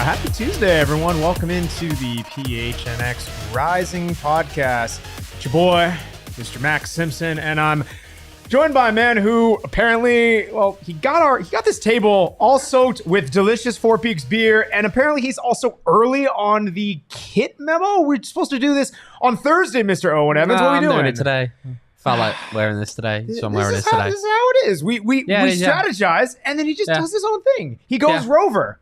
Happy Tuesday, everyone. Welcome into the PHNX Rising Podcast. It's your boy, Mr. Max Simpson, and I'm joined by a man who apparently, well, he got this table all soaked with delicious Four Peaks beer, and apparently he's also early on the kit memo. We're supposed to do this on Thursday, Mr. Owen Evans. What are we doing? I'm doing it today. Felt like wearing this today, so I'm wearing this today. This is how it is. We strategize, and then he just does his own thing. He goes rover.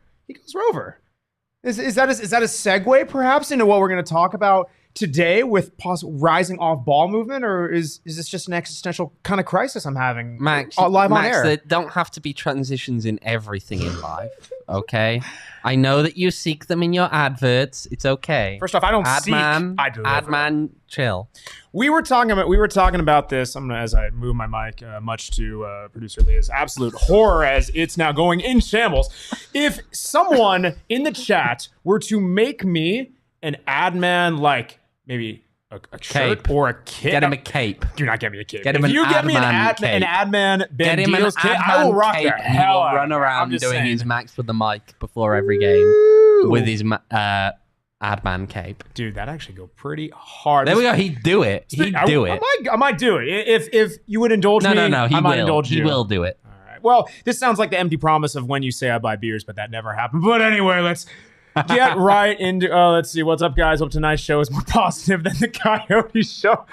Is that a segue perhaps into what we're going to talk about today with rising off ball movement, or is this just an existential kind of crisis I'm having Max, live on air? There don't have to be transitions in everything in life, okay? I know that you seek them in your adverts. It's okay. First off, I don't I deliver. Adman, chill. We were talking about this. I'm gonna, as I move my mic, much to producer Leah's absolute horror, as it's now going in shambles. If someone in the chat were to make me an adman, like maybe a shirt or a kit, get him a cape. Do not get me a cape. Get him if an you get me an cape. adman Banditos kit, I will rock the hell out. Run around doing his Max with the mic before every game with his adman cape. Dude, that actually go pretty hard. There we go. He'd do it. I might do it. If you would indulge me, No. I might indulge you. He will do it. All right. Well, this sounds like the empty promise of when you say I buy beers, but that never happened. But anyway, let's get right into, let's see. What's up, guys? Hope tonight's show is more positive than the Coyote show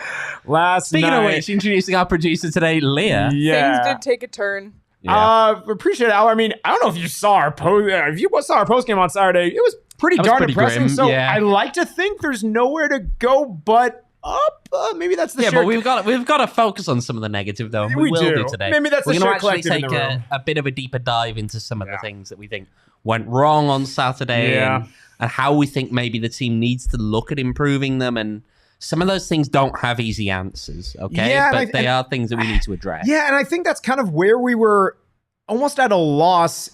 last night. Speaking of which, introducing our producer today, Leah. Yeah. Things did take a turn. Yeah. Appreciate it, Al. I mean, I don't know if you saw our post. If you saw our post game on Saturday, it was pretty depressing. Grim. So yeah. I like to think there's nowhere to go but up. Maybe that's the but we've got to focus on some of the negative though. And we will do today. Maybe that's we're the going to shared actually collective take a bit of a deeper dive into some of the things that we think went wrong on Saturday and how we think maybe the team needs to look at improving them. And some of those things don't have easy answers, okay? Yeah, but they are things that we need to address. Yeah, and I think that's kind of where we were almost at a loss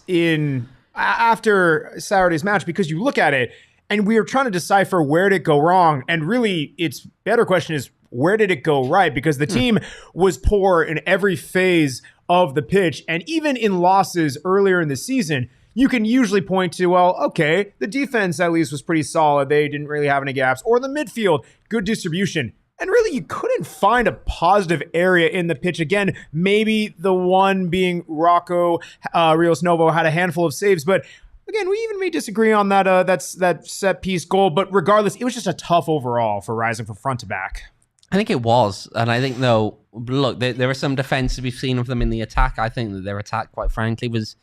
after Saturday's match, because you look at it and we were trying to decipher where did it go wrong. And really, its better question is, where did it go right? Because the team was poor in every phase of the pitch. And even in losses earlier in the season, you can usually point to, well, okay, the defense at least was pretty solid. They didn't really have any gaps. Or the midfield, good distribution. And really, you couldn't find a positive area in the pitch. Again, maybe the one being Rocco Rios Novo had a handful of saves. But again, we even may disagree on that set piece goal. But regardless, it was just a tough overall for Rising from front to back. I think it was. And I think, though, look, there are some defenses we've seen of them in the attack. I think that their attack, quite frankly, was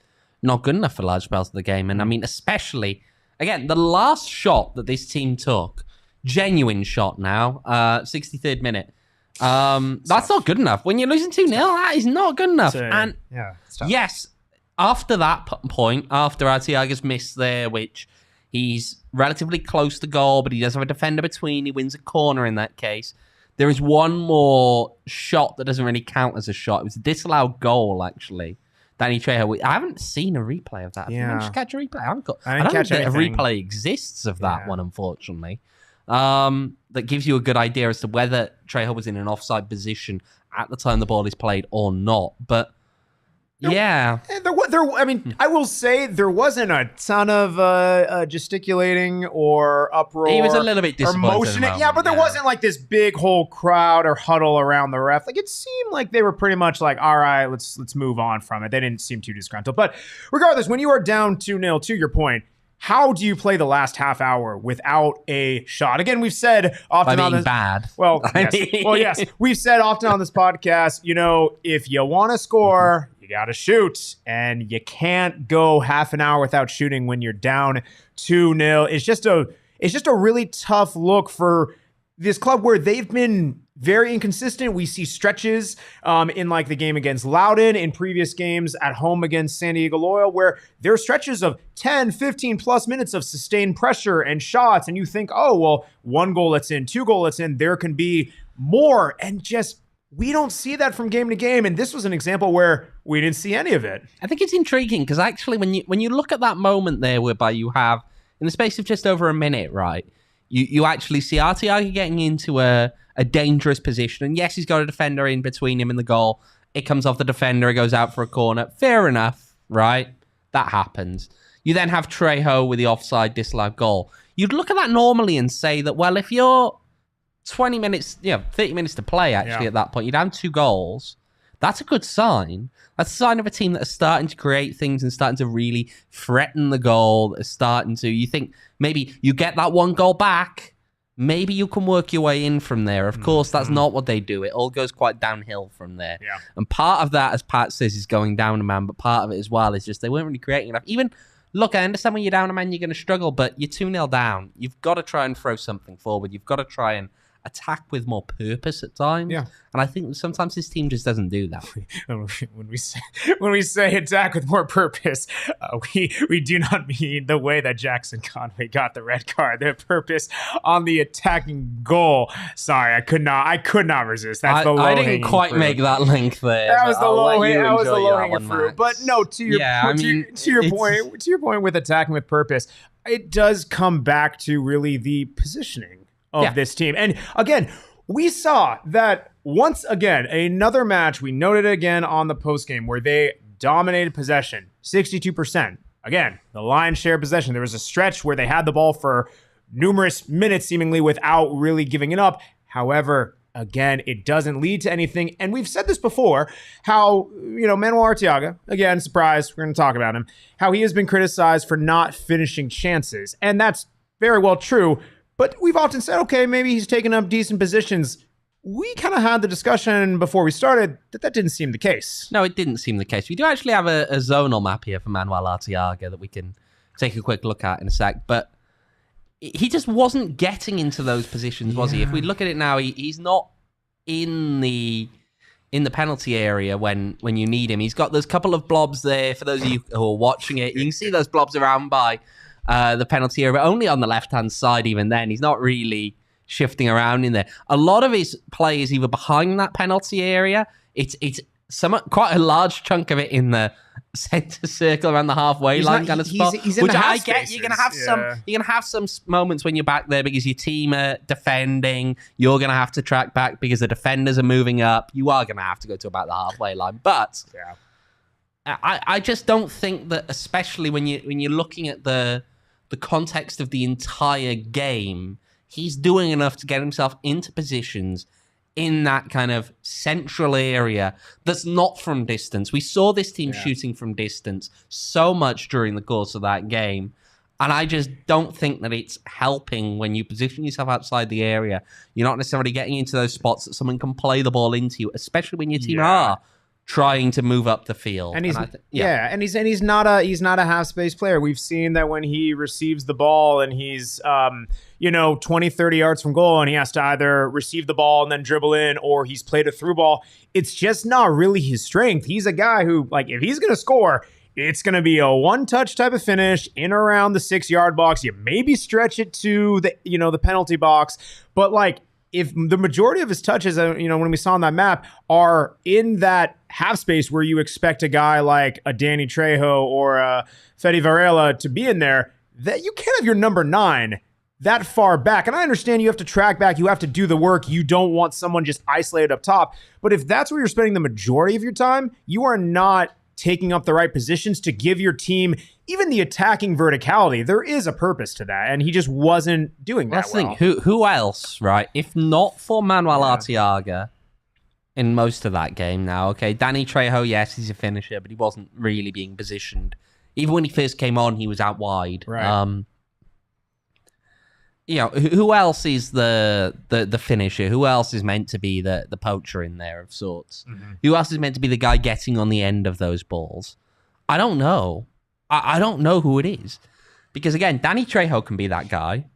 not good enough for large spells of the game. And I mean, especially, again, the last shot that this team took, genuine shot now, 63rd minute. That's not good enough. When you're losing 2-0, that is not good enough. And yes, after that point, after Arteaga's miss there, which he's relatively close to goal, but he does have a defender between, he wins a corner in that case. There is one more shot that doesn't really count as a shot. It was a disallowed goal, actually. Danny Trejo. I haven't seen a replay of that. Yeah. Did you just catch a replay? I don't think that a replay exists of that one, unfortunately. That gives you a good idea as to whether Trejo was in an offside position at the time the ball is played or not. But yeah. I mean, I will say there wasn't a ton of gesticulating or uproar. He was a little bit disappointed. Or motion. Yeah, but there wasn't like this big whole crowd or huddle around the ref. Like, it seemed like they were pretty much like, all right, let's move on from it. They didn't seem too disgruntled. But regardless, when you are down 2-0, to your point, how do you play the last half hour without a shot? Again, we've said often on this bad. Well, yes. We've said often on this podcast, if you want to score, you got to shoot, and you can't go half an hour without shooting when you're down 2-0. It's just a really tough look for this club where they've been very inconsistent. We see stretches in like the game against Loudoun, in previous games at home against San Diego Loyal, where there are stretches of 10, 15 plus minutes of sustained pressure and shots. And you think, oh, well, 1 goal that's in, 2 goal that's in, there can be more. And just, we don't see that from game to game. And this was an example where we didn't see any of it. I think it's intriguing because actually when you look at that moment there whereby you have in the space of just over a minute, right, you actually see Arteaga getting into a dangerous position. And yes, he's got a defender in between him and the goal. It comes off the defender, it goes out for a corner. Fair enough, right? That happens. You then have Trejo with the offside disallowed goal. You'd look at that normally and say that, well, if you're 20 minutes, 30 minutes to play, actually, at that point, you're down 2 goals. That's a good sign. That's a sign of a team that is starting to create things and starting to really threaten the goal. That is starting to, you think maybe you get that 1 goal back, maybe you can work your way in from there. Of course, that's not what they do. It all goes quite downhill from there. Yeah. And part of that, as Pat says, is going down a man, but part of it as well is just they weren't really creating enough. Even, look, I understand when you're down a man, you're going to struggle, but you're 2-0 down. You've got to try and throw something forward. You've got to try and attack with more purpose at times. Yeah. And I think sometimes this team just doesn't do that. When we say attack with more purpose, we do not mean the way that Jackson Conway got the red card. The purpose on the attacking goal. Sorry, I could not resist. That's the low-hanging fruit. I didn't quite make that link there. That was the low-hanging fruit. But no, to your point with attacking with purpose, it does come back to really the positioning of this team. And again, we saw that once again, another match, we noted it again on the postgame where they dominated possession, 62%. Again, the lion's share of possession. There was a stretch where they had the ball for numerous minutes seemingly without really giving it up. However, again, it doesn't lead to anything. And we've said this before, how, Manuel Arteaga, again, surprise, we're going to talk about him, how he has been criticized for not finishing chances. And that's very well true. But we've often said, okay, maybe he's taken up decent positions. We kind of had the discussion before we started that didn't seem the case. No, it didn't seem the case. We do actually have a zonal map here for Manuel Arteaga that we can take a quick look at in a sec. But he just wasn't getting into those positions, was he? If we look at it now, he's not in the penalty area when you need him. He's got those couple of blobs there. For those of you who are watching it, you can see those blobs around by the penalty area, but only on the left-hand side even then. He's not really shifting around in there. A lot of his play is either behind that penalty area. It's quite a large chunk of it in the center circle around the halfway line kind of spot. He's in which I get. You're gonna have some moments when you're back there because your team are defending. You're gonna have to track back because the defenders are moving up. You are gonna have to go to about the halfway line, but I just don't think that, especially when you're looking at the context of the entire game, he's doing enough to get himself into positions in that kind of central area that's not from distance. We saw this team shooting from distance so much during the course of that game, and I just don't think that it's helping when you position yourself outside the area. You're not necessarily getting into those spots that someone can play the ball into you, especially when your team are trying to move up the field. And he's not a half space player. We've seen that when he receives the ball and he's 20, 30 yards from goal and he has to either receive the ball and then dribble in, or he's played a through ball. It's just not really his strength. He's a guy who, like, if he's going to score, it's going to be a one-touch type of finish in around the 6-yard box. You maybe stretch it to the penalty box, but like, if the majority of his touches, when we saw on that map, are in that half space where you expect a guy like a Danny Trejo or a Fede Varela to be in there, that you can't have your number 9 that far back. And I understand you have to track back, you have to do the work, you don't want someone just isolated up top. But if that's where you're spending the majority of your time, you are not taking up the right positions to give your team even the attacking verticality. There is a purpose to that, and he just wasn't doing that well. Who else, right? If not for Manuel Arteaga in most of that game now, okay, Danny Trejo, yes, he's a finisher, but he wasn't really being positioned. Even when he first came on, he was out wide. Right. Who else is the finisher? Who else is meant to be the poacher in there of sorts? Mm-hmm. Who else is meant to be the guy getting on the end of those balls? I don't know. I don't know who it is. Because, again, Danny Trejo can be that guy.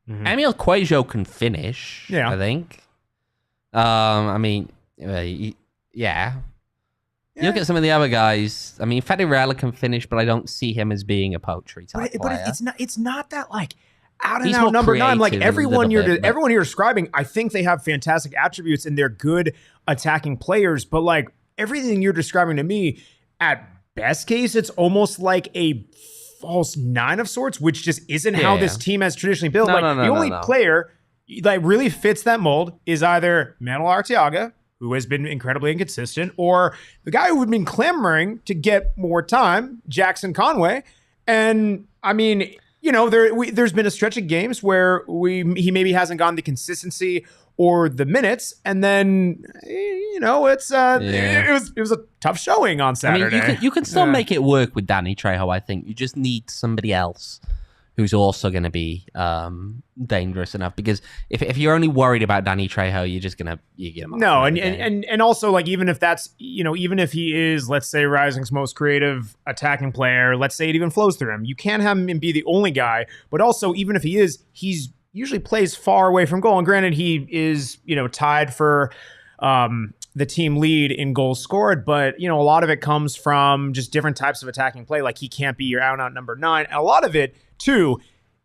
Mm-hmm. Emil Cuejo can finish, I think. You look at some of the other guys. I mean, Federella can finish, but I don't see him as being a poetry type player. But it's not that, like, out and out number 9. Like, everyone you're describing, I think they have fantastic attributes and they're good attacking players. But, like, everything you're describing to me, at best case, it's almost like a false nine of sorts, which just isn't how this team has traditionally built. The only player that really fits that mold is either Manuel Arteaga, who has been incredibly inconsistent, or the guy who had been clamoring to get more time, Jackson Conway. And I mean, there's been a stretch of games where he maybe hasn't gotten the consistency or the minutes, and then it was a tough showing on Saturday. I mean, you can still make it work with Danny Trejo. I think you just need somebody else who's also going to be dangerous enough, because if you're only worried about Danny Trejo, you're just going to get him off. No, and also, like, even if that's, even if he is, let's say, Rising's most creative attacking player, let's say it even flows through him, you can't have him be the only guy. But also, even if he is, he's usually plays far away from goal. And granted, he is, tied for the team lead in goals scored, but a lot of it comes from just different types of attacking play. Like, he can't be your out number 9. And a lot of it too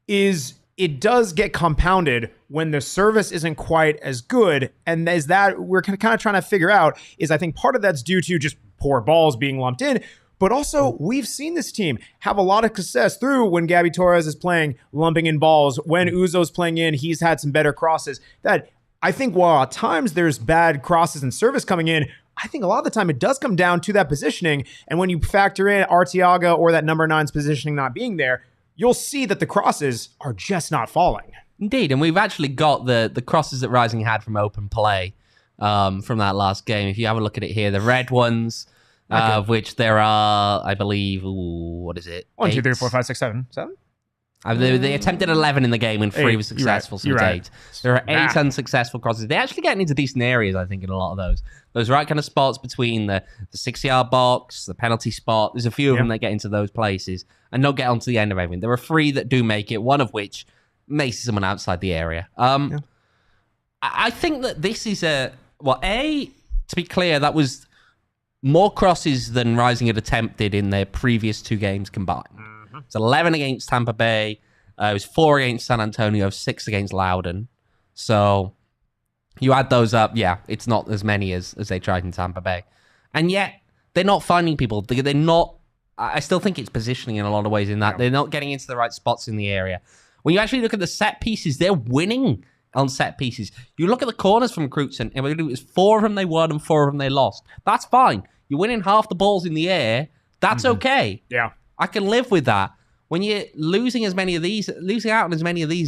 is it does get compounded when the service isn't quite as good. And as that we're kind of trying to figure out is, I think part of that's due to just poor balls being lumped in. But also, we've seen this team have a lot of success through when Gabby Torres is playing, lumping in balls. When Uzo's playing in, he's had some better crosses. That I think while at times there's bad crosses and service coming in, I think a lot of the time it does come down to that positioning. And when you factor in Arteaga or that number 9's positioning not being there, you'll see that the crosses are just not falling. Indeed, and we've actually got the crosses that Rising had from open play from that last game. If you have a look at it here, the red ones, of which there are, I believe, what is it? 1, 2, 3, 4, 5, 6, 7. 7? They attempted 11 in the game and 3 were successful, so it's 8. There are 8 unsuccessful crosses. They're actually getting into decent areas, I think, in a lot of those. Those right kind of spots between the 6-yard box, the penalty spot. There's a few of them that get into those places and not get onto the end of everything. There are 3 that do make it, one of which makes someone outside the area. I think that this is to be clear, that was more crosses than Rising had attempted in their previous 2 games combined. It's 11 against Tampa Bay. It was 4 against San Antonio, 6 against Loudoun. So you add those up, it's not as many as they tried in Tampa Bay. And yet, they're not finding people. They're not... I still think it's positioning in a lot of ways in that they're not getting into the right spots in the area. When you actually look at the set pieces, they're winning on set pieces. You look at the corners from Crutzen, and it was 4 of them they won and 4 of them they lost. That's fine. You're winning half the balls in the air. That's okay. Yeah. I can live with that. When you're losing out on as many of these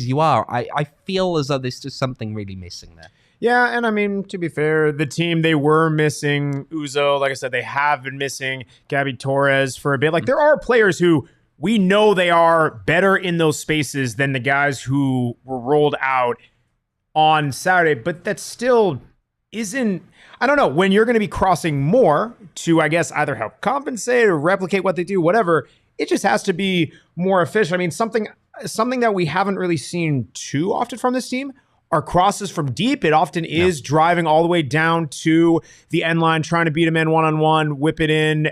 as you are, I feel as though there's just something really missing there. Yeah, and I mean, to be fair, the team, they were missing Uzo. Like I said, they have been missing Gabby Torres for a bit. Like, there are players who we know they are better in those spaces than the guys who were rolled out on Saturday, but that still isn't... I don't know, when you're going to be crossing more to, I guess, either help compensate or replicate what they do, whatever, it just has to be more efficient. I mean, something that we haven't really seen too often from this team are crosses from deep. It often is driving all the way down to the end line, trying to beat a man one-on-one, whip it in,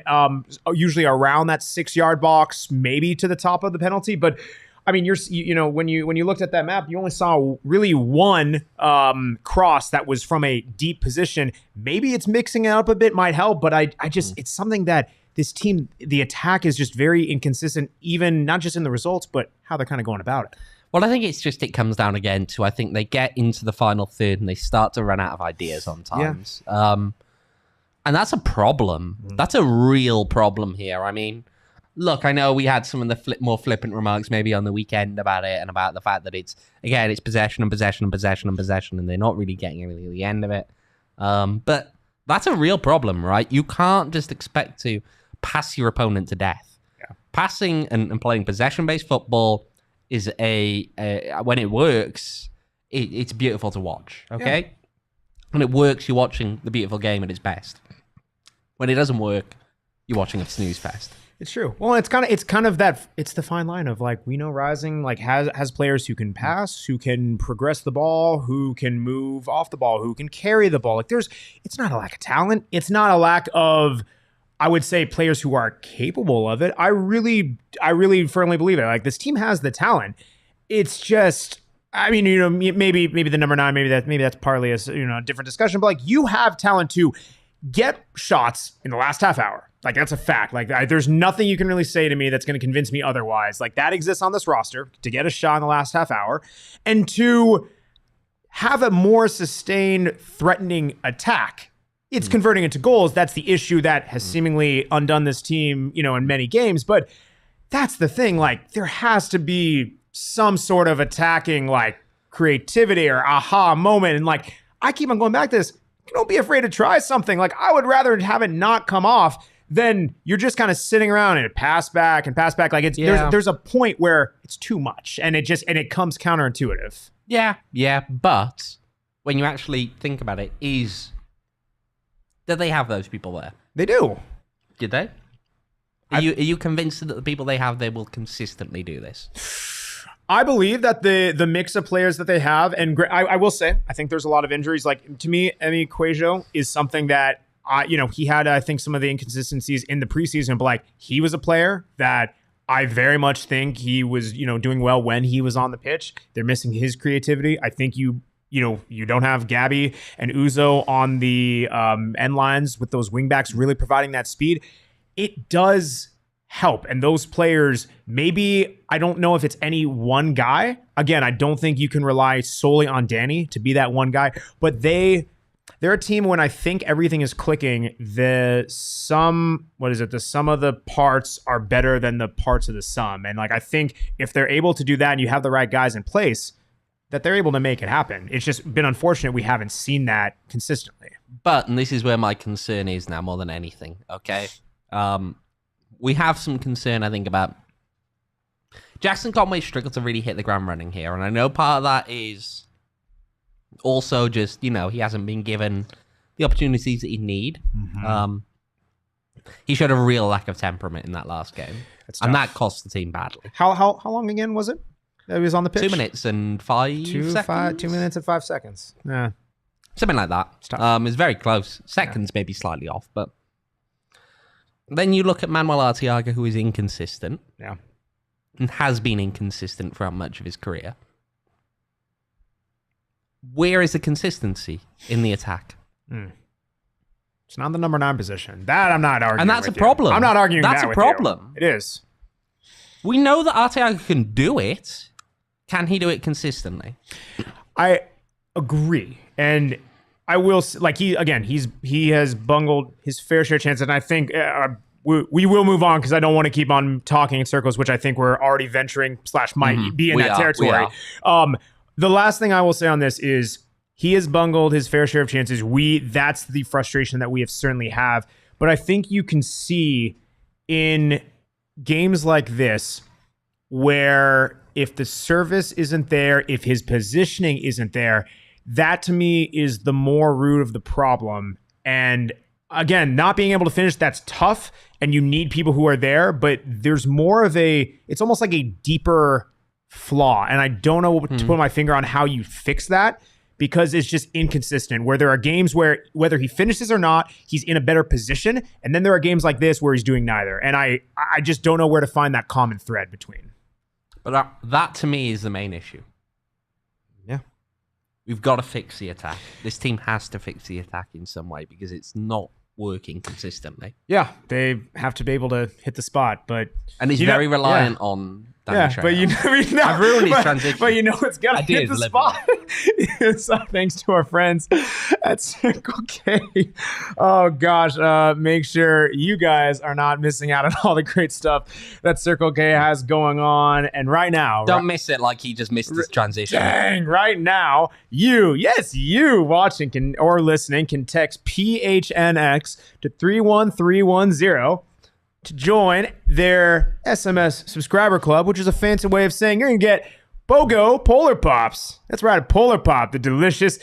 usually around that 6-yard box, maybe to the top of the penalty. But I mean, when you looked at that map, you only saw really one cross that was from a deep position. Maybe it's mixing it up a bit might help, but I just it's something that this team, the attack is just very inconsistent, even not just in the results, but how they're kind of going about it. Well, I think it comes down again to, I think they get into the final third and they start to run out of ideas sometimes. Yeah. And that's a problem. That's a real problem here. I mean, look, I know we had some of the more flippant remarks maybe on the weekend about it and about the fact that it's possession and possession and possession and possession, and they're not really getting really the end of it. But that's a real problem, right? You can't just expect to pass your opponent to death. Yeah. Passing and playing possession-based football is when it works, it's beautiful to watch, okay? Yeah. When it works, you're watching the beautiful game at its best. When it doesn't work, you're watching a snooze fest. It's true. Well, it's kind of that. It's the fine line of, like, we know Rising like has players who can pass, who can progress the ball, who can move off the ball, who can carry the ball. Like, it's not a lack of talent. It's not a lack of, I would say, players who are capable of it. I really firmly believe it. Like, this team has the talent. It's just, I mean, maybe the number 9, maybe that's partly a different discussion. But, like, you have talent to get shots in the last half hour. Like, that's a fact. Like, there's nothing you can really say to me that's going to convince me otherwise. Like, that exists on this roster, to get a shot in the last half hour, and to have a more sustained, threatening attack. It's converting into goals. That's the issue that has seemingly undone this team, in many games. But that's the thing. Like, there has to be some sort of attacking, like, creativity or aha moment. And, like, I keep on going back to this. Don't be afraid to try something. Like, I would rather have it not come off than you're just kind of sitting around and pass back. Like, it's there's a point where it's too much, and it comes counterintuitive. Yeah. But when you actually think about it, do they have those people there? They do. Did they? Are you convinced that the people they have there will consistently do this? I believe that the mix of players that they have, and I will say, I think there's a lot of injuries. Like, to me, Emi Cuejo is something that, he had, I think, some of the inconsistencies in the preseason, but, like, he was a player that I very much think he was, doing well when he was on the pitch. They're missing his creativity. I think you don't have Gabby and Uzo on the end lines with those wingbacks really providing that speed. It does help. And those players, maybe, I don't know if it's any one guy. Again, I don't think you can rely solely on Danny to be that one guy, but they're a team when I think everything is clicking, the sum of the parts are better than the parts of the sum. And, like, I think if they're able to do that and you have the right guys in place, that they're able to make it happen. It's just been unfortunate we haven't seen that consistently. And this is where my concern is now more than anything, okay? We have some concern, I think, about Jackson Conway struggled to really hit the ground running here. And I know part of that is also just, he hasn't been given the opportunities that he'd need. Mm-hmm. He showed a real lack of temperament in that last game. And that cost the team badly. How long again was it that he was on the pitch? 2 minutes and 5 seconds? 2 minutes and 5 seconds. Yeah. Something like that. It's very close. Seconds maybe slightly off, but then you look at Manuel Arteaga, who is inconsistent. Yeah. And has been inconsistent throughout much of his career. Where is the consistency in the attack? It's not the number 9 position. That I'm not arguing. And that's with a problem. I'm not arguing that's that a with problem. You. It is. We know that Arteaga can do it. Can he do it consistently? I agree. And I will, like, he has bungled his fair share of chances, and I think we will move on because I don't want to keep on talking in circles, which I think we're already venturing / might be in that territory. The last thing I will say on this is he has bungled his fair share of chances. That's the frustration that we have certainly have, but I think you can see in games like this where if the service isn't there, if his positioning isn't there, that to me is the more root of the problem. And again, not being able to finish, that's tough. And you need people who are there, but there's more of it's almost like a deeper flaw. And I don't know to put my finger on how you fix that because it's just inconsistent where there are games where whether he finishes or not, he's in a better position. And then there are games like this where he's doing neither. And I just don't know where to find that common thread between. But that to me is the main issue. Yeah. We've got to fix the attack. This team has to fix the attack in some way because it's not working consistently. Yeah, they have to be able to hit the spot, and he's very reliant on Danny Trejo. But I've ruined his transition. But it's got to hit the spot. So thanks to our friends at Circle K. Oh gosh, make sure you guys are not missing out on all the great stuff that Circle K has going on. And right now, don't miss it like he just missed his transition. Dang, right now, you watching or listening can text PHNX to 31310 to join their SMS subscriber club, which is a fancy way of saying you're going to get BOGO Polar Pops. That's right, a Polar Pop, the delicious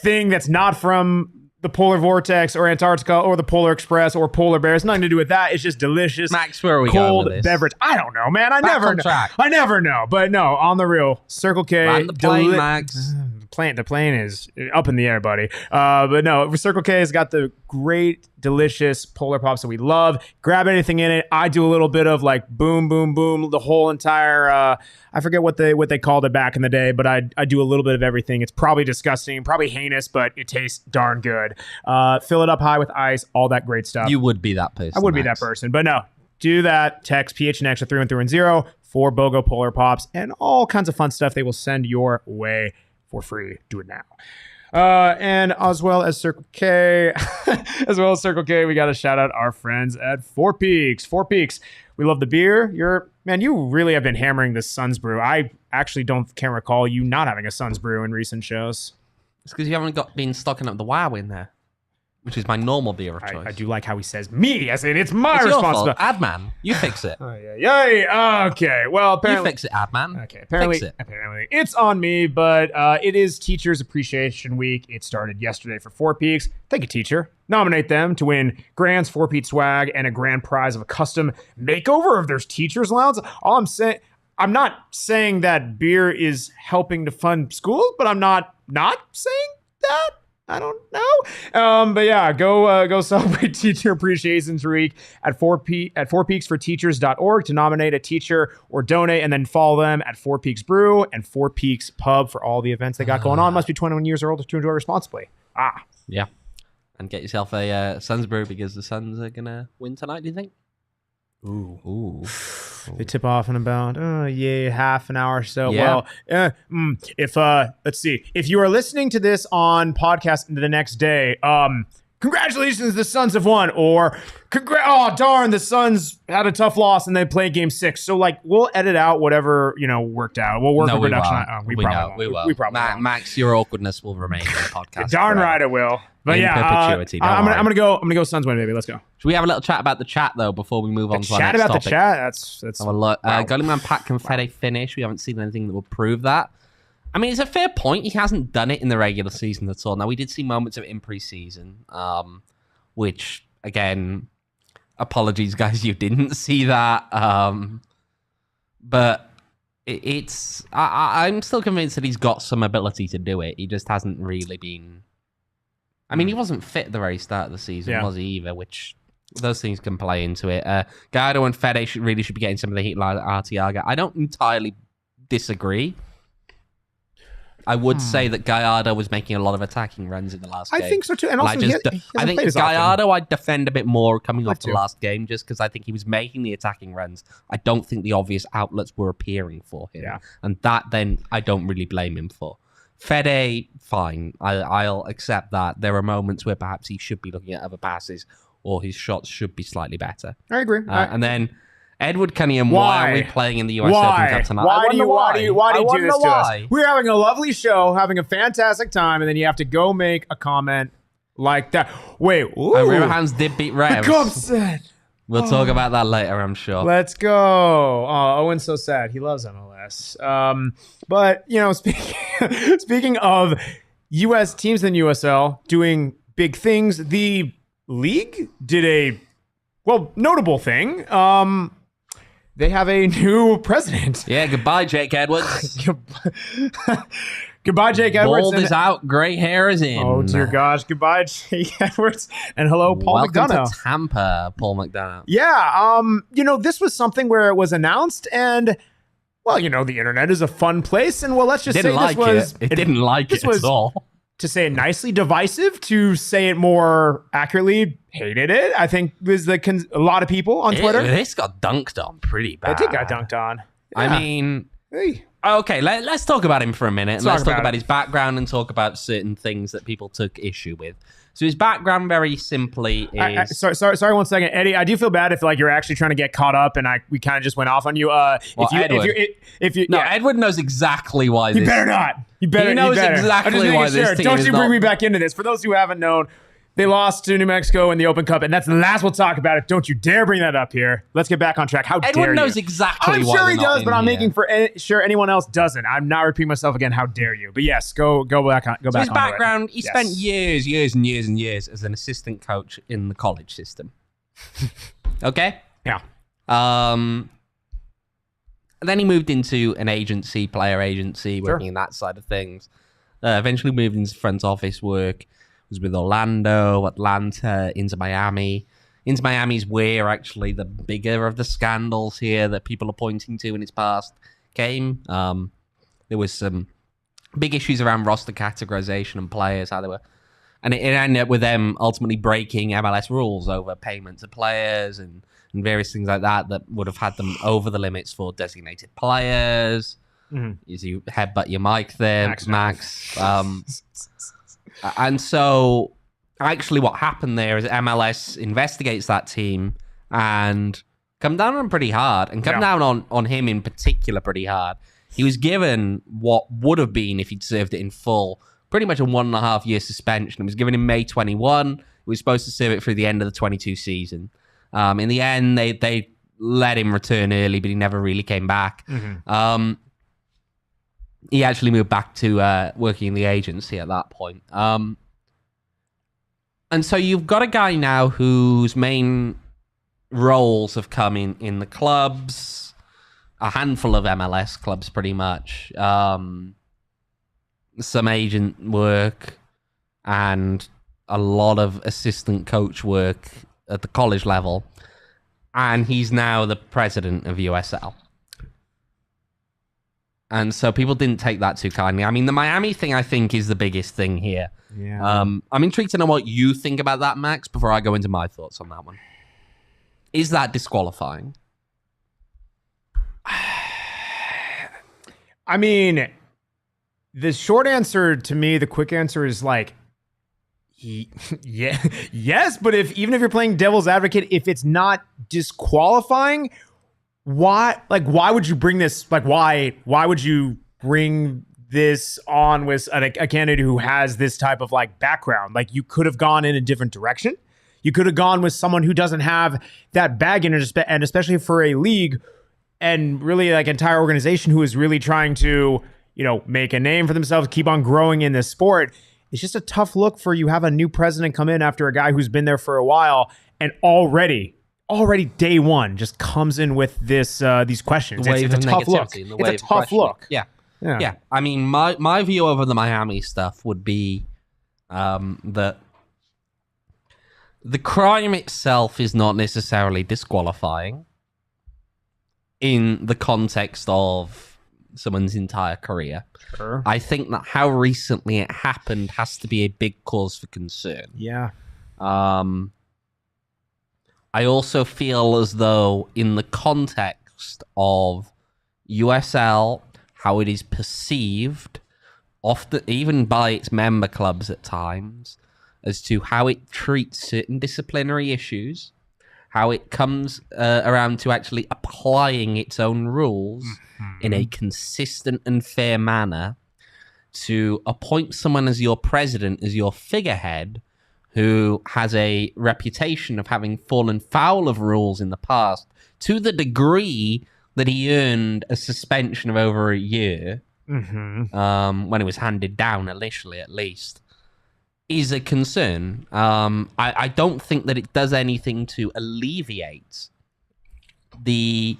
thing that's not from the Polar Vortex or Antarctica or the Polar Express or Polar Bear. It's nothing to do with that. It's just delicious, Max, where are we cold going with this? Beverage. I don't know, man. I never know. But no, on the real, Circle K. Land the plane, Max. the plane is up in the air, buddy. But no, Circle K has got the great, delicious Polar Pops that we love. Grab anything in it. I do a little bit of like boom, boom, boom, the whole entire. I forget what they called it back in the day, but I do a little bit of everything. It's probably disgusting, probably heinous, but it tastes darn good. Fill it up high with ice, all that great stuff. You would be that person. I would be that person, but no. Do that. Text PHNX to 31310 for BOGO Polar Pops and all kinds of fun stuff they will send your way for free. Do it now. And as well as Circle K, we got to shout out our friends at Four Peaks. Four Peaks, we love the beer. You really have been hammering this Suns Brew. I actually can't recall you not having a Suns Brew in recent shows. It's because you haven't been stocking up the WoW in there, which is my normal beer of choice. I do like how he says me, as in it's my responsibility. Adman, you fix it. Okay. Well, apparently you fix it, Adman. Okay. Apparently, it's on me. But it is Teachers Appreciation Week. It started yesterday for Four Peaks. Thank you, teacher. Nominate them to win Grand's 4-Peat swag and a grand prize of a custom makeover of their teachers' lounge. All I'm saying. I'm not saying that beer is helping to fund schools, but I'm not saying that. I don't know. But yeah, go celebrate Teacher Appreciation Week at 4peaksforteachers.org to nominate a teacher or donate, and then follow them at 4 Peaks Brew and 4 Peaks Pub for all the events they got going on. Must be 21 years or older to enjoy responsibly. Yeah. And get yourself a Suns Brew because the Suns are going to win tonight, do you think? Ooh. They tip off in about half an hour or so. Yeah. Well, if let's see, if you are listening to this on podcast the next day, congratulations, the Suns have won, or the Suns had a tough loss and they played game 6. So like we'll edit out whatever worked out. We'll work with production. We probably won't. Max, your awkwardness will remain in the podcast. Darn right it will. But in perpetuity. I'm gonna go Suns win, baby. Let's go. Should we have a little chat about the chat though before we move on to our next topic? Chat about the chat. That's have a look. Wow. Goalie Pat Confetti finish. We haven't seen anything that will prove that. I mean, it's a fair point. He hasn't done it in the regular season at all. Now we did see moments of it in preseason, which again, apologies guys, you didn't see that. But I'm still convinced that he's got some ability to do it. He just hasn't really been. I mean, he wasn't fit at the very start of the season, was he, either, which those things can play into it. Gallardo and Fede should be getting some of the heat like Arteaga. I don't entirely disagree. I would say that Gallardo was making a lot of attacking runs in the last game. I think so too. And also, I think Gallardo I'd defend a bit more coming off the last game just because I think he was making the attacking runs. I don't think the obvious outlets were appearing for him. Yeah. And that then I don't really blame him for. Fede, fine. I'll accept that. There are moments where perhaps he should be looking at other passes or his shots should be slightly better. I agree. And then Edward Cunningham, why are we playing in the US Open Cup tonight? Why do you do this to us? We're having a lovely show, having a fantastic time, and then you have to go make a comment like that. Wait, Riverhands did beat Revs. The upset. We'll talk about that later, I'm sure. Let's go. Owen's so sad. He loves MLS. But, speaking of U.S. teams in USL doing big things, the league did a, notable thing. They have a new president. Yeah, goodbye, Jake Edwards. Goodbye, Jake Edwards. Bald is out, gray hair is in. Oh, dear gosh. Goodbye, Jake Edwards. And hello, Paul McDonough. Welcome to Tampa, Paul McDonough. Yeah, this was something where it was announced and, the internet is a fun place. And, let's just say this was... It didn't like it at all. To say it nicely, divisive. To say it more accurately, hated it. I think was a lot of people on Twitter. This got dunked on pretty bad. I think got dunked on. Yeah. I mean... Hey. Okay, let's talk about him for a minute. And let's talk about his background and talk about certain things that people took issue with. So his background very simply is... Sorry, 1 second. Eddie, I do feel bad if you're actually trying to get caught up and we kind of just went off on you. Edward knows exactly why this... He better not. He knows exactly why this team Don't you bring me back into this. For those who haven't known, they lost to New Mexico in the Open Cup, and that's the last we'll talk about it. Don't you dare bring that up here. Let's get back on track. How dare you? Edward knows exactly why. I'm sure he does, but I'm making sure anyone else doesn't. I'm not repeating myself again. How dare you? But yes, go back on. His background, he spent years and years as an assistant coach in the college system. Okay? Yeah. And then he moved into an agency, player agency, working in that side of things. Eventually moved into front office work. Was with Orlando, Atlanta, Inter Miami. Inter Miami's where actually the bigger of the scandals here that people are pointing to in its past came. There was some big issues around roster categorization and players, how they were. And it ended up with them ultimately breaking MLS rules over payment to players and various things like that would have had them over the limits for designated players. As you headbutt your mic there, Max. And so actually what happened there is MLS investigates that team and come down on him pretty hard, and come down on him in particular pretty hard. He was given what would have been, if he'd served it in full, pretty much a 1.5 year suspension. It was given in May 21. He was supposed to serve it through the end of the 22 season. In the end, they let him return early, but he never really came back. He actually moved back to working in the agency at that point. And so you've got a guy now whose main roles have come in the clubs, a handful of MLS clubs pretty much, some agent work, and a lot of assistant coach work at the college level. And he's now the president of USL. And so people didn't take that too kindly. I mean, the Miami thing, I think, is the biggest thing here. Yeah. I'm intrigued to know what you think about that, Max, before I go into my thoughts on that one. Is that disqualifying? I mean, the short answer to me, the quick answer is like, yes, but even if you're playing devil's advocate, if it's not disqualifying, why would you bring this? Like, why would you bring this on with a candidate who has this type of like background? Like, you could have gone in a different direction. You could have gone with someone who doesn't have that baggage, and especially for a league and really like entire organization who is really trying to, make a name for themselves, keep on growing in this sport. It's just a tough look for you have a new president come in after a guy who's been there for a while and already day one just comes in with this these questions. It's a tough look. It's a tough look. Yeah. I mean, my view over the Miami stuff would be that the crime itself is not necessarily disqualifying in the context of someone's entire career. Sure. I think that how recently it happened has to be a big cause for concern. Yeah. I also feel as though in the context of USL, how it is perceived, often even by its member clubs at times, as to how it treats certain disciplinary issues, how it comes around to actually applying its own rules in a consistent and fair manner, to appoint someone as your president, as your figurehead, who has a reputation of having fallen foul of rules in the past, to the degree that he earned a suspension of over a year, when it was handed down initially, at least, is a concern. I don't think that it does anything to alleviate the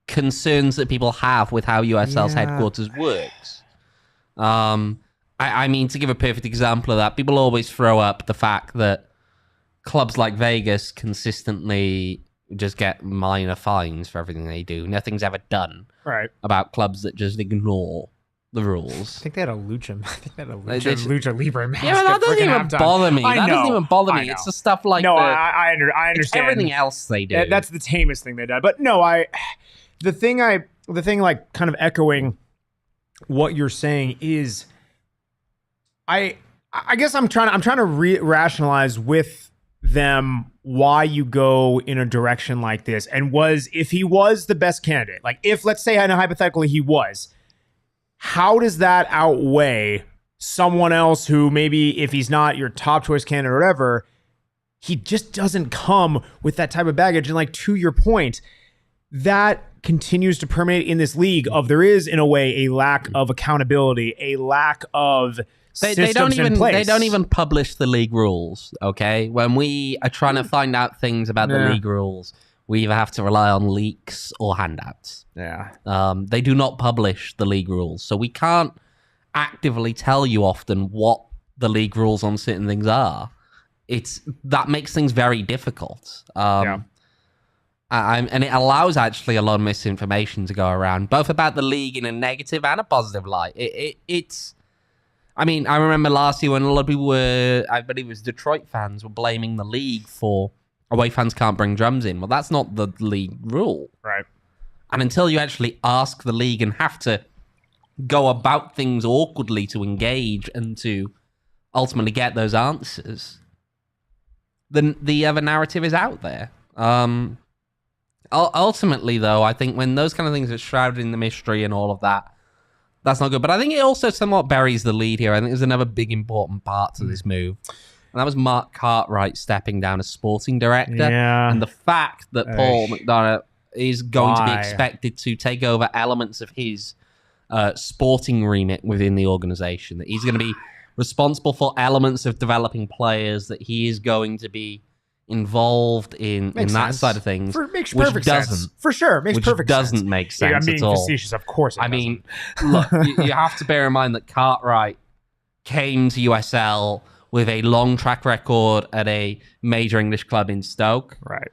concerns that people have with how USL's headquarters works. I mean, to give a perfect example of that, people always throw up the fact that clubs like Vegas consistently just get minor fines for everything they do. Nothing's ever done about clubs that just ignore the rules. I think they had a lucha libre match. Yeah, but that doesn't even bother me. That doesn't even bother me. It's the stuff like I understand everything else they do. That's the tamest thing they did. But no, the thing like kind of echoing what you're saying is, I guess I'm trying to rationalize with them why you go in a direction like this, and if he was the best candidate, like if, let's say, hypothetically he was, how does that outweigh someone else who maybe, if he's not your top choice candidate or whatever, he just doesn't come with that type of baggage? And like, to your point, that continues to permeate in this league of, there is in a way a lack of accountability, a lack of They don't even publish the league rules, okay? When we are trying to find out things about the league rules, we either have to rely on leaks or handouts. Yeah. They do not publish the league rules, so we can't actively tell you often what the league rules on certain things are. That makes things very difficult. And it allows actually a lot of misinformation to go around, both about the league in a negative and a positive light. I remember last year when a lot of people were, I believe it was Detroit fans, were blaming the league for away fans can't bring drums in. Well, that's not the league rule. Right. And until you actually ask the league and have to go about things awkwardly to engage and to ultimately get those answers, then the other narrative is out there. Ultimately, though, I think when those kind of things are shrouded in the mystery and all of that, that's not good. But I think it also somewhat buries the lead here. I think there's another big important part to this move. And that was Mark Cartwright stepping down as sporting director. Yeah. And the fact that Paul McDonough is going to be expected to take over elements of his sporting remit within the organization. That he's going to be responsible for elements of developing players, that he is going to be involved in that side of things. Makes perfect sense. For sure. Makes perfect sense. Which doesn't make sense I'm being at all. Facetious, of course. Look, you have to bear in mind that Cartwright came to USL with a long track record at a major English club in Stoke. Right.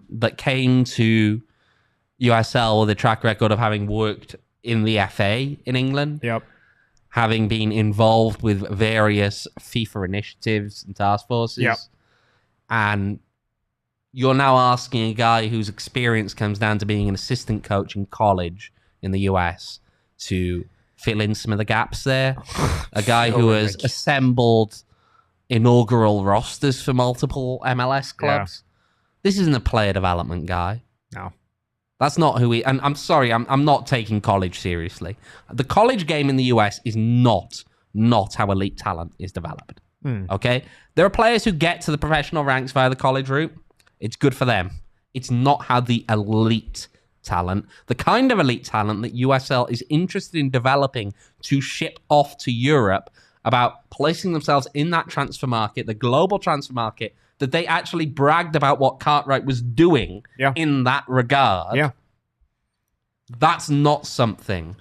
But came to USL with a track record of having worked in the FA in England. Yep. Having been involved with various FIFA initiatives and task forces. Yep. And you're now asking a guy whose experience comes down to being an assistant coach in college in the US to fill in some of the gaps there. A guy who has assembled inaugural rosters for multiple MLS clubs. Yeah. This isn't a player development guy. No. That's not who he... And I'm sorry, I'm not taking college seriously. The college game in the US is not how elite talent is developed. Okay? There are players who get to the professional ranks via the college route. It's good for them. It's not how the elite talent, the kind of elite talent that USL is interested in developing to ship off to Europe, about placing themselves in that transfer market, the global transfer market, that they actually bragged about what Cartwright was doing in that regard. Yeah. That's not something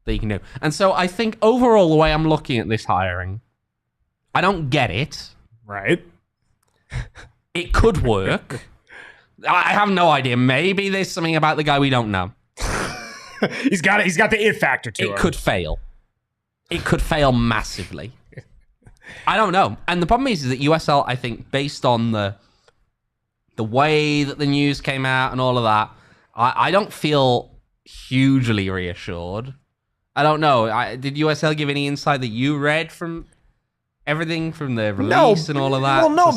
that you can do. And so I think overall, the way I'm looking at this hiring, I don't get it. Right. It could work. I have no idea. Maybe there's something about the guy we don't know. He's got the it factor to him. It could fail. It could fail massively. I don't know. And the problem is that USL, I think, based on the way that the news came out and all of that, I don't feel hugely reassured. I don't know. Did USL give any insight that you read from everything from the release and all of that? Well, no,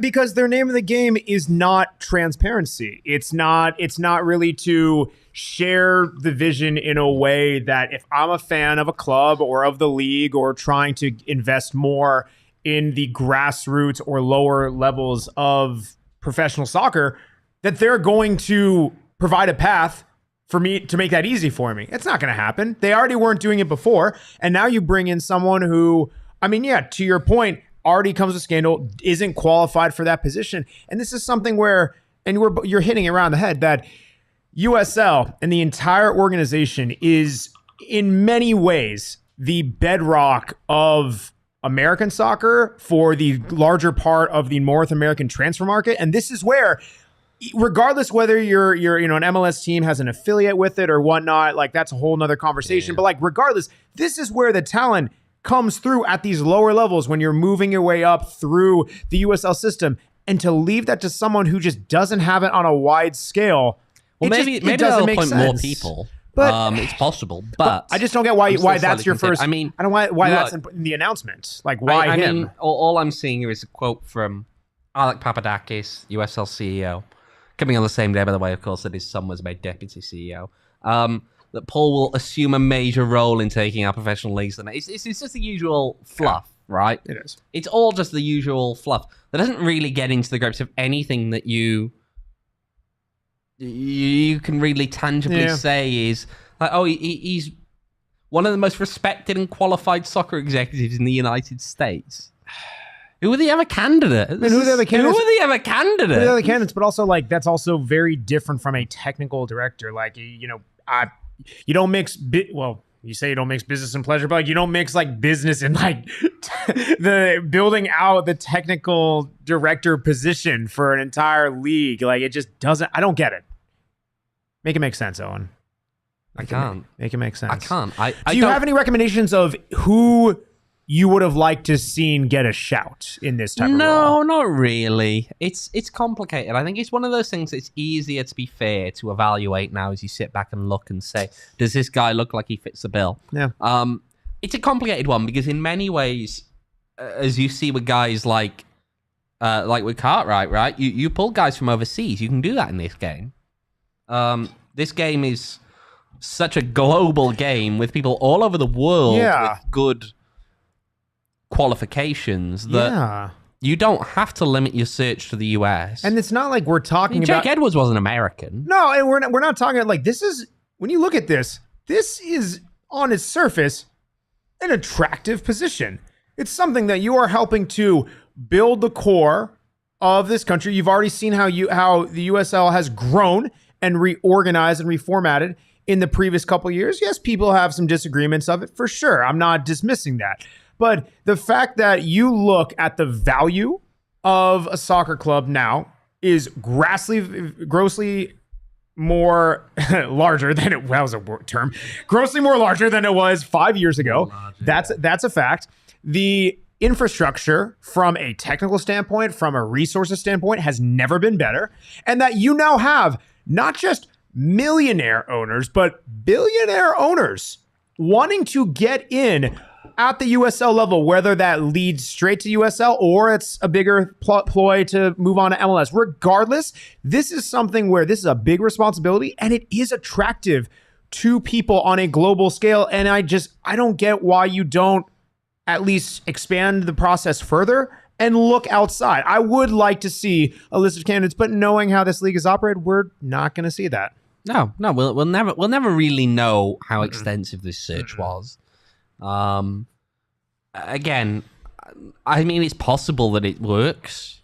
because their name of the game is not transparency. It's not really to share the vision in a way that if I'm a fan of a club or of the league or trying to invest more in the grassroots or lower levels of professional soccer, that they're going to provide a path for me to make that easy for me. It's not going to happen. They already weren't doing it before. And now you bring in someone who, to your point, already comes with scandal, isn't qualified for that position. And this is something where, and you're hitting it around the head, that USL and the entire organization is in many ways the bedrock of American soccer for the larger part of the North American transfer market. And this is where, regardless whether you're an MLS team has an affiliate with it or whatnot, like that's a whole nother conversation. Yeah. But like regardless, this is where the talent comes through at these lower levels when you're moving your way up through the USL system. And to leave that to someone who just doesn't have it on a wide scale, well, maybe doesn't make sense. More people. But it's possible. But I just don't get why that's your first. I don't know why that's in the announcement. Like why him? All I'm seeing here is a quote from Alec Papadakis, USL CEO, coming on the same day, by the way, of course, that his son was made deputy CEO. That Paul will assume a major role in taking our professional leagues. It's just the usual fluff, right? It is. It's all just the usual fluff that doesn't really get into the grips of anything that you can really tangibly say is like, oh, he's one of the most respected and qualified soccer executives in the United States. Who are the other candidates? Who are the other candidates? But also, like, that's also very different from a technical director. Like, you don't mix you say you don't mix business and pleasure, but like you don't mix like business and like the building out the technical director position for an entire league. Like it just doesn't. I don't get it. Make it make sense, Owen. I can't. Make it make sense. I can't. Do you have any recommendations of who you would have liked to seen get a shout in this type of role? No, not really. It's complicated. I think it's one of those things that's easier, to be fair, to evaluate now as you sit back and look and say, does this guy look like he fits the bill? Yeah. It's a complicated one because in many ways, as you see with guys like with Cartwright, right? You pull guys from overseas. You can do that in this game. This game is such a global game with people all over the world with good qualifications that you don't have to limit your search to the US. And it's not like we're talking about... Jake Edwards wasn't American. No, and we're not talking like this is... When you look at this is on its surface an attractive position. It's something that you are helping to build the core of this country. You've already seen how the USL has grown and reorganized and reformatted in the previous couple of years. Yes, people have some disagreements of it for sure. I'm not dismissing that. But the fact that you look at the value of a soccer club now is grossly more larger than it was grossly more larger than it was 5 years ago. That's a fact. The infrastructure from a technical standpoint, from a resources standpoint, has never been better. And that you now have not just millionaire owners, but billionaire owners wanting to get in at the USL level, whether that leads straight to USL or it's a bigger ploy to move on to MLS. Regardless, this is something where this is a big responsibility and it is attractive to people on a global scale. And I don't get why you don't at least expand the process further and look outside. I would like to see a list of candidates, but knowing how this league is operated, we're not going to see that. No, we'll never really know how extensive this search was. Again, I mean, it's possible that it works,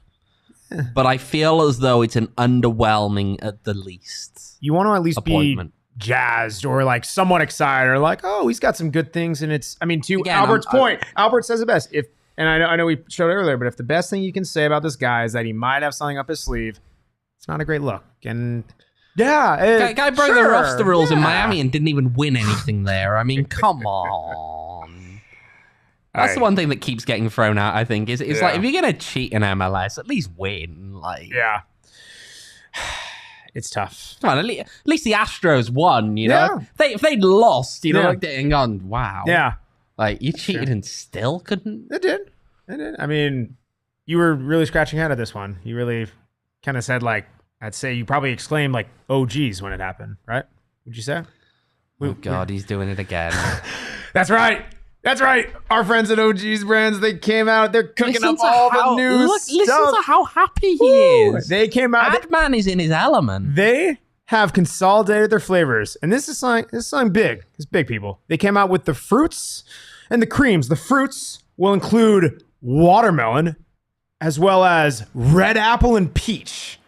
but I feel as though it's an underwhelming at the least. You want to at least be jazzed or like somewhat excited or like, oh, he's got some good things. And it's, I mean, to Albert's point, Albert says it best. And I know we showed it earlier, but if the best thing you can say about this guy is that he might have something up his sleeve, it's not a great look. And yeah, guy broke the roster rules in Miami and didn't even win anything there. I mean, come on. That's the one thing that keeps getting thrown out, I think, is like, if you're going to cheat in MLS, at least win. Like, yeah. It's tough. Come on, at least the Astros won, you know? If they'd lost, you know, like, and gone, wow. Yeah. Like, you cheated and still couldn't? It did. I mean, you were really scratching out of this one. You really kind of said, like, I'd say you probably exclaimed, like, oh, geez, when it happened, right? Would you say? Oh, God, he's doing it again. That's right. Our friends at OG's Brands, they came out. They're cooking up all the new stuff. Listen to how happy he is. They came out. Adman is in his element. They have consolidated their flavors. And this is something big. It's big, people. They came out with the fruits and the creams. The fruits will include watermelon as well as red apple and peach.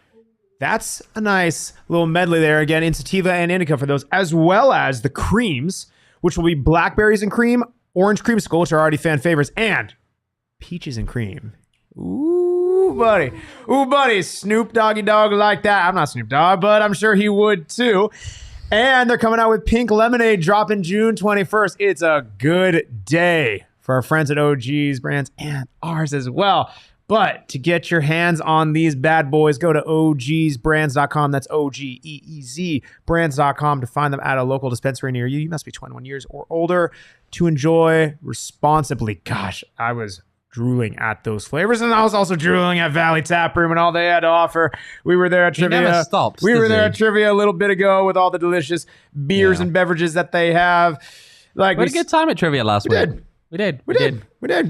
That's a nice little medley there. Again, in sativa and indica for those, as well as the creams, which will be blackberries and cream, orange creamsicle, which are already fan favorites, and peaches and cream. Ooh, buddy. Snoop Doggy Dogg like that. I'm not Snoop Dogg, but I'm sure he would too. And they're coming out with pink lemonade dropping June 21st. It's a good day for our friends at OG's Brands and ours as well. But to get your hands on these bad boys, go to ogsbrands.com. That's OGEEZ brands.com to find them at a local dispensary near you. You must be 21 years or older to enjoy responsibly. Gosh, I was drooling at those flavors, and I was also drooling at Valley Tap Room and all they had to offer. We were there at Trivia. He never stops, we were there at Trivia a little bit ago with all the delicious beers and beverages that they have. Like, we had a good time at Trivia last week. We did,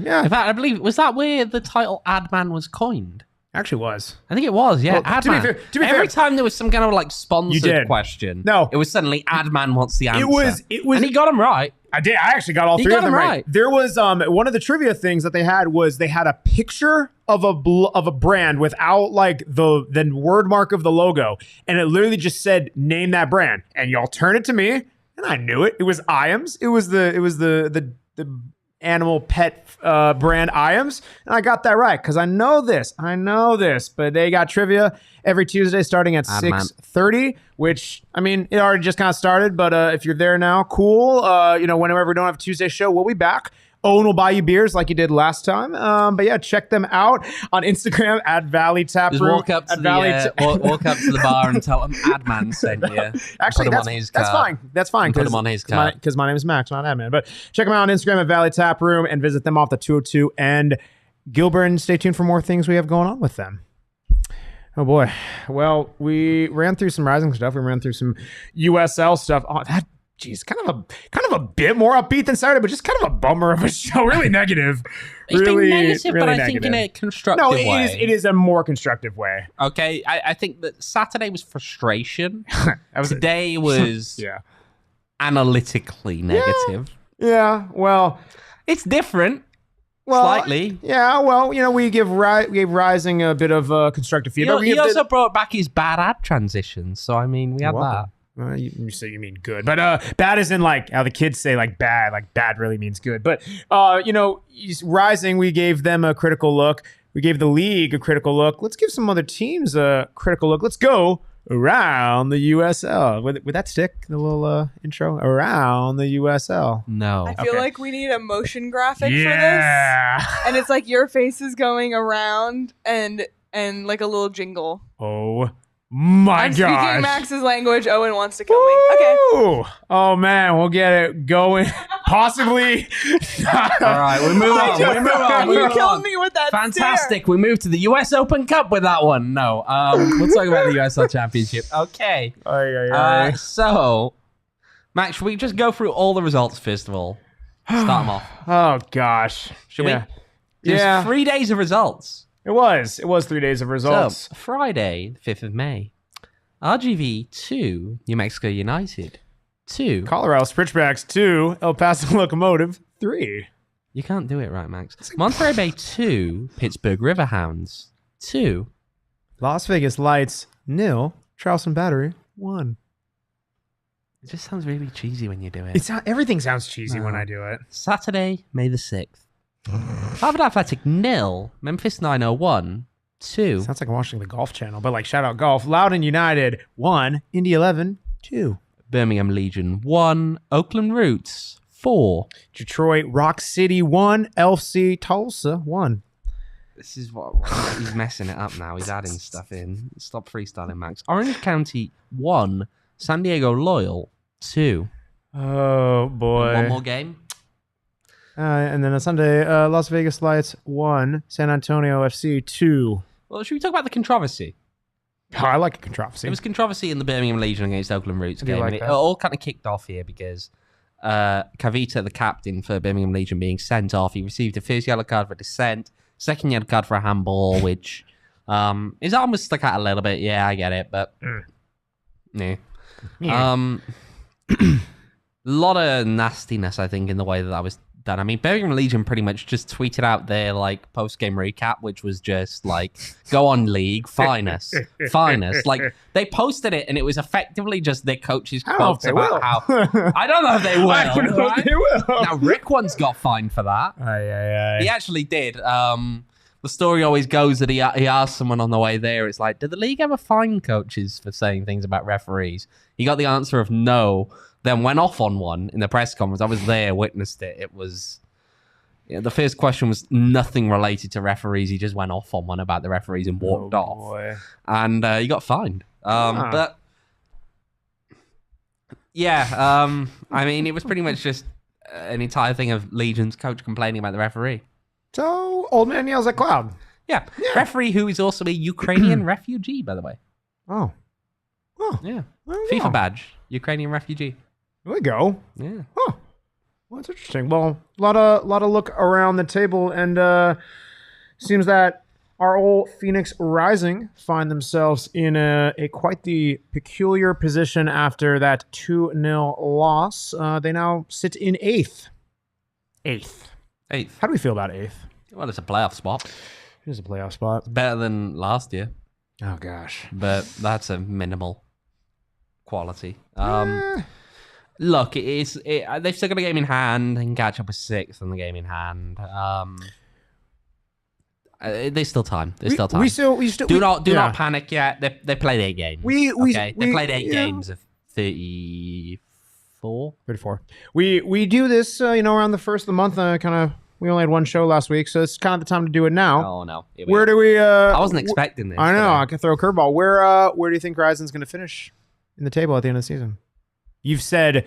yeah. In fact, I believe, was that where the title Adman was coined? Actually was. I think it was, yeah. Well, Adman. To be fair, every time there was some kind of like sponsored question, it was suddenly Adman wants the answer. It was, and he got them right. I did. I actually got all three of them right. There was one of the trivia things that they had was they had a picture of a brand without like the word mark of the logo, and it literally just said name that brand, and y'all turn it to me. and I knew it. It was Iams. It was the animal pet brand Iams, and I got that right because I know this. But they got trivia every Tuesday starting at 6:30, which, I mean, it already just kind of started, but if you're there now, cool. Whenever we don't have a Tuesday show, we'll be back. Owen will buy you beers like you did last time. But yeah, check them out on Instagram at Valley Tap Room. Walk up to the bar and tell them Adman sent you. Actually, that's fine. That's fine. Put him on his card. Because my name is Max, not Adman. But check them out on Instagram at Valley Tap Room and visit them off the 202 and Gilbert. Stay tuned for more things we have going on with them. Oh boy. Well, we ran through some Rising stuff. We ran through some USL stuff. Oh, kind of a bit more upbeat than Saturday, but just kind of a bummer of a show. Really negative. It's really been negative, really but I negative. think in a constructive way. It is a more constructive way. Okay, I think that Saturday was frustration. Today was analytically negative. Yeah, well, it's different. Slightly. Yeah, well, we gave Rising a bit of constructive feedback. He also brought back his bad ad transitions, so I mean, we had that. You say you mean good, but bad isn't like how the kids say like bad really means good. But Rising, we gave them a critical look. We gave the league a critical look. Let's give some other teams a critical look. Let's go around the USL. Would that stick, the little intro? Around the USL. No. I feel like we need a motion graphic for this. And it's like your face is going around and like a little jingle. Oh my God. I'm speaking Max's language. Owen wants to kill me. Okay. Oh man, we'll get it going. Possibly. All right, we move on. You killed me with that Fantastic. stare. We move to the US Open Cup with that one. No. We'll talk about the USL Championship. Okay. So, Max, should we just go through all the results first of all? Start them off. Oh gosh. Should we? There's 3 days of results. It was 3 days of results. So, Friday, 5th of May, RGV 2, New Mexico United 2. Colorado Switchbacks 2, El Paso Locomotive 3. You can't do it right, Max. Monterey Bay 2, Pittsburgh Riverhounds 2. Las Vegas Lights 0, Charleston Battery 1. It just sounds really cheesy when you do it. Everything sounds cheesy when I do it. Saturday, May the 6th. Harvard Athletic 0, Memphis 901 2. Sounds like I'm watching the Golf Channel, but like shout out golf. Loudoun United 1, Indy 11 2. Birmingham Legion 1, Oakland Roots 4. Detroit Rock City 1, LC Tulsa 1. This is what he's messing it up now. He's adding stuff in. Stop freestyling, Max. Orange County 1, San Diego Loyal 2. Oh boy. One more game. And then on Sunday, Las Vegas Lights 1, San Antonio FC 2. Well, should we talk about the controversy? Oh, I like a controversy. It was controversy in the Birmingham Legion against Oakland Roots game. Like and it all kind of kicked off here because Cavita, the captain for Birmingham Legion, being sent off. He received a first yellow card for dissent, second yellow card for a handball, which his arm was stuck out a little bit. Yeah, I get it, but yeah. A lot of nastiness, I think, in the way that was done. I mean, Birmingham Legion pretty much just tweeted out their like post-game recap, which was just like, "Go on, league, fine us." Like they posted it, and it was effectively just their coach's quotes about how I don't know if they will. I don't know if they will. Now Rick once got fined for that. He actually did. The story always goes that he asked someone on the way there. It's like, did the league ever fine coaches for saying things about referees? He got the answer of no. Then went off on one in the press conference. I was there, witnessed it. It was... the first question was nothing related to referees. He just went off on one about the referees and walked off. Boy. And he got fined. But... yeah, I mean, it was pretty much just an entire thing of Legion's coach complaining about the referee. So, old man yells at cloud. Yeah. Referee who is also a Ukrainian refugee, by the way. Oh. Yeah. FIFA badge. Ukrainian refugee. There we go. Yeah. Well, that's interesting. Well, a lot of look around the table, and seems that our old Phoenix Rising find themselves in a quite the peculiar position after that 2-0 loss. They now sit in 8th. 8th. How do we feel about 8th? Well, it's a playoff spot. It is a playoff spot. It's better than last year. Oh, gosh. But that's a minimal quality. Look, they've still got a game in hand. They can catch up with 6th on the game in hand. There's still time. There's still time. We still do not panic yet. They played 8 games. They played 8 games of 34. We do this, around the first of the month. We only had one show last week, so it's kind of the time to do it now. Oh no! Where do we? I wasn't expecting this. I know. I can throw a curveball. Where do you think Horizon's going to finish in the table at the end of the season? You've said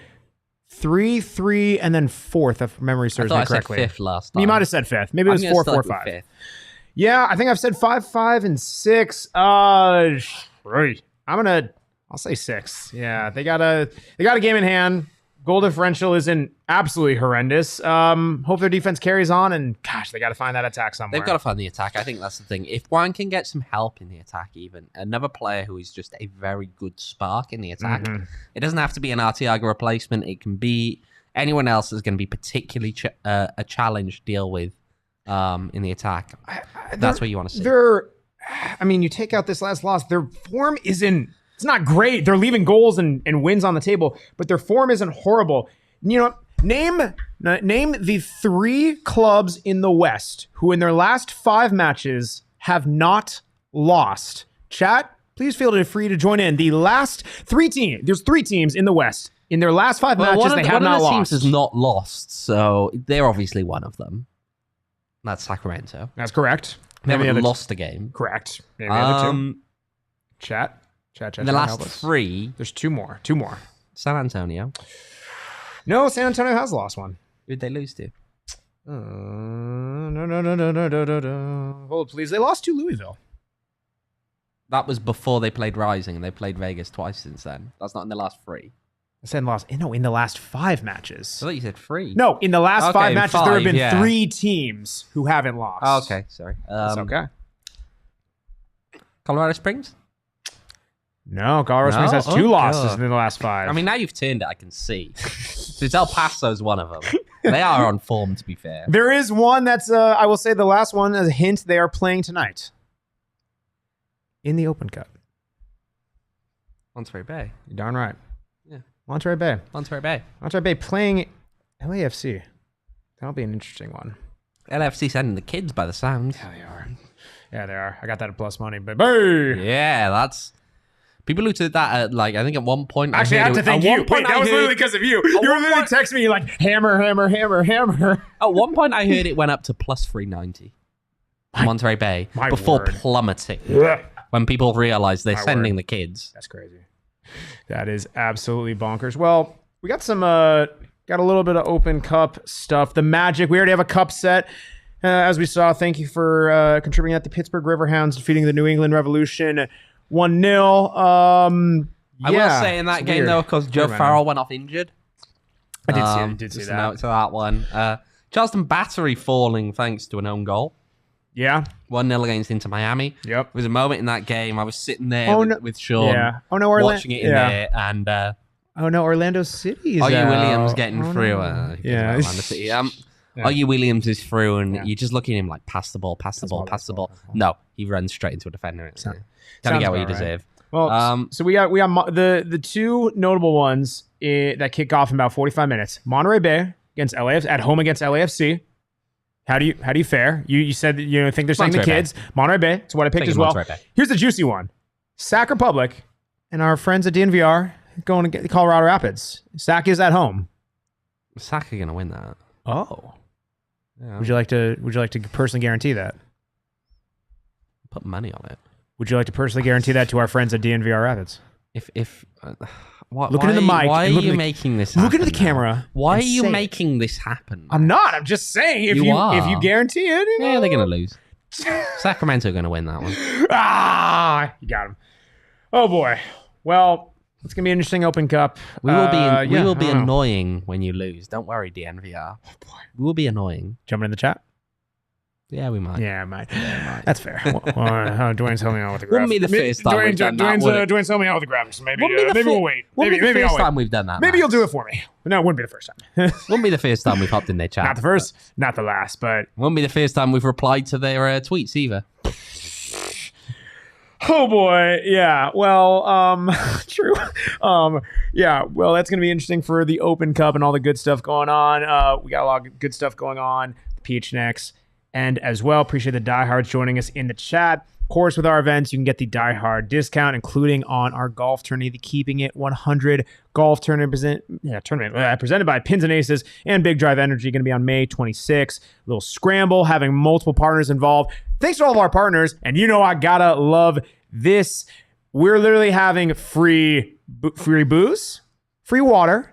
3, 3, and then 4th, if memory serves me correctly. I said 5th last time. You might have said 5th. Maybe it was 4, 4, 5. 5th. Yeah, I think I've said 5, 5, and 6. I'll say 6. Yeah, they got a game in hand. Goal differential isn't absolutely horrendous. Hope their defense carries on, and gosh, they got to find that attack somewhere. They've got to find the attack. I think that's the thing. If one can get some help in the attack, even another player who is just a very good spark in the attack, it doesn't have to be an Arteaga replacement. It can be anyone else that's going to be particularly a challenge to deal with in the attack. That's what you want to see. You take out this last loss, their form isn't. It's not great. They're leaving goals and wins on the table, but their form isn't horrible. Name the 3 clubs in the West who in their last 5 matches have not lost. Chat, please feel free to join in. The last 3 teams, there's 3 teams in the West. In their last 5 matches, they have not lost. One of the teams has not lost, so they're obviously one of them. That's Sacramento. That's correct. They haven't lost a game. Correct. Maybe the other 2. Chat. In the last 3, there's 2 more. San Antonio. No, San Antonio has lost one. Who'd they lose to? No. Hold, please. They lost to Louisville. That was before they played Rising, and they played Vegas twice since then. That's not in the last 3. I said lost. No, in the last 5 matches. I thought you said 3. No, in the last 5 matches, there have been 3 teams who haven't lost. Oh, okay, sorry. It's okay. Colorado Springs? No, Colorado Springs has 2 losses in the last 5. I mean, now you've turned it, I can see. It's El Paso's one of them. They are on form, to be fair. There is one that's, I will say the last one, as a hint, they are playing tonight. In the Open Cup. Monterey Bay. You're darn right. Yeah. Monterey Bay playing LAFC. That'll be an interesting one. LAFC sending the kids by the sound. Yeah, they are. Yeah, they are. I got that at plus money, but boo! Yeah, that's... People who did that at, I think at one point... Actually, I have to thank you. Wait, that was literally because of you. You were literally texting me hammer, hammer, hammer, hammer. At one point, I heard it went up to plus 390. Monterey Bay. Before plummeting. When people realized they're sending the kids. That's crazy. That is absolutely bonkers. Well, we got got a little bit of Open Cup stuff. The Magic, we already have a cup set. As we saw, thank you for contributing at the Pittsburgh Riverhounds, defeating the New England Revolution 1-0. I will say in that game, though, because Joe Farrell went off injured. I did see that. A note to that one. Charleston Battery falling thanks to an own goal. Yeah. 1-0 against Inter Miami. Yep. There was a moment in that game I was sitting there with Sean watching it in there, and Orlando City is Are you Williams getting through? Yeah. Orlando City. Are you Williams is through, and you're just looking at him like, pass the ball. No, he runs straight into a defender. Gotta get what you deserve. Well, so we got the 2 notable ones that kick off in about 45 minutes. Monterey Bay at home against LAFC. How do you fare? You said that think they're saying the kids. Monterey Bay. It's what I picked as well. Here's the juicy one: Sac Republic and our friends at DNVR going to get the Colorado Rapids. Sac is at home. Sac are gonna win that. Oh. Yeah. Would you like to personally guarantee that? Put money on it. Would you like to personally guarantee that to our friends at DNVR Rapids? Looking in the mic. Why are you making this happen? Look into the camera. Why are you making this happen? I'm not. I'm just saying if you guarantee it. Yeah, they're going to lose. Sacramento are going to win that one. You got him. Oh, boy. Well, it's going to be an interesting Open Cup. We will be annoying when you lose. Don't worry, DNVR. Oh, boy. We will be annoying. Jumping in the chat? Yeah, we might. Yeah, I might. That's fair. Dwayne's helping me out with the graphics. Wouldn't be the first time we've done that, Dwayne's helping me out with the graphics. Maybe we'll wait. Maybe the first time we've done that. Maybe you'll do it for me. No, it wouldn't be the first time. Wouldn't be the first time we've hopped in their chat. Not the first, not the last, but... Wouldn't be the first time we've replied to their tweets either. Oh boy, yeah. Well, true. Yeah. Well, that's gonna be interesting for the Open Cup and all the good stuff going on. We got a lot of good stuff going on. The PHNX, and as well, appreciate the diehards joining us in the chat. Of course, with our events, you can get the diehard discount, including on our golf tourney, the Keeping It 100 golf tournament presented by Pins and Aces and Big Drive Energy, going to be on May 26th. Little scramble, having multiple partners involved. Thanks to all of our partners, and I gotta love this. We're literally having free booze, free water,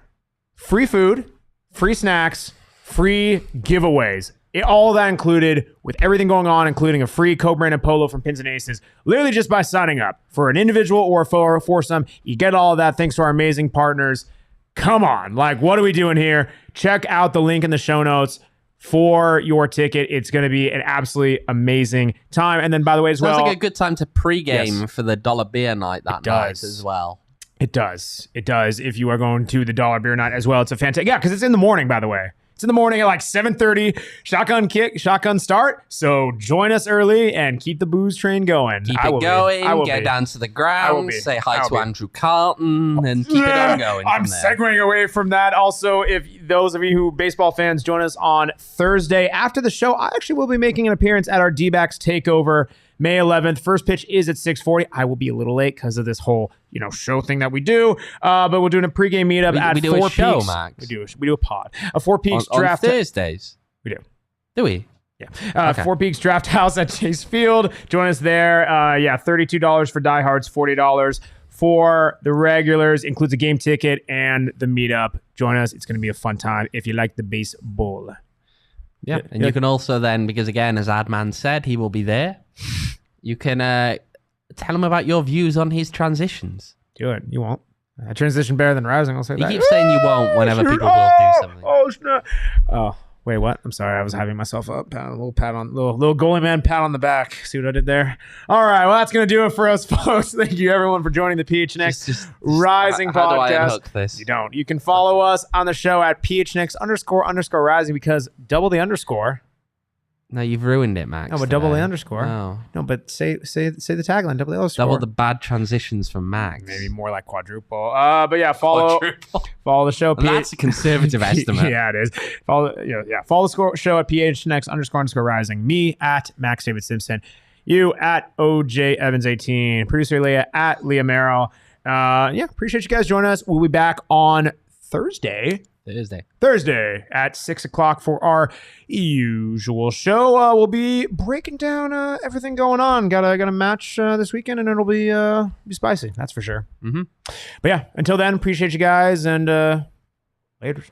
free food, free snacks, free giveaways. All that included with everything going on, including a free co-branded polo from Pins and Aces, literally just by signing up for an individual or for a foursome. You get all of that thanks to our amazing partners. Come on, what are we doing here? Check out the link in the show notes for your ticket. It's going to be an absolutely amazing time. And then, by the way, as well, sounds like a good time to pregame for the dollar beer night that night as well. It does. If you are going to the dollar beer night as well, it's a fantastic. Yeah, because it's in the morning, by the way. It's in the morning at 7:30, shotgun start. So join us early and keep the booze train going. Keep it going, go down to the ground, say hi to Andrew Carlton, and keep it on going. I'm segueing away from that. Also, if those of you who baseball fans join us on Thursday after the show, I actually will be making an appearance at our D-backs takeover May 11th. First pitch is at 6:40. I will be a little late because of this whole show thing that we do. But we're doing a pregame meetup at 4 Peaks. Show, Max. We do a pod. A 4 Peaks draft on Thursdays. We do. Do we? Yeah. 4 Peaks Draft House at Chase Field. Join us there. $32 for diehards, $40 for the regulars. Includes a game ticket and the meetup. Join us. It's going to be a fun time if you like the baseball. Yeah. And you can also then, because again, as Adman said, he will be there. You can tell him about your views on his transitions. Do it. You won't. I transition better than Rising. I'll say that. You keep saying you won't whenever people will do something. Oh, snap. Oh, wait, what? I'm sorry. I was having myself a little goalie man pat on the back. See what I did there? All right. Well, that's going to do it for us, folks. Thank you, everyone, for joining the PHNX Rising Podcast. How do I unhook this? You don't. You can follow us on the show at PHNX __Rising because double the underscore. No, you've ruined it, Max. No, but double the underscore. No, but say the tagline. Double the underscore. Double the bad transitions from Max. Maybe more like quadruple. But yeah, follow the show. That's a conservative estimate. Yeah, it is. Follow the show at PHNX __ Rising. Me at Max David Simpson. You at OJ Evans 18. Producer Leah at Leah Merrill. Appreciate you guys joining us. We'll be back on Thursday at 6 o'clock for our usual show. We'll be breaking down everything going on. Got a match this weekend, and it'll be spicy. That's for sure. Mm-hmm. But yeah, until then, appreciate you guys, and later.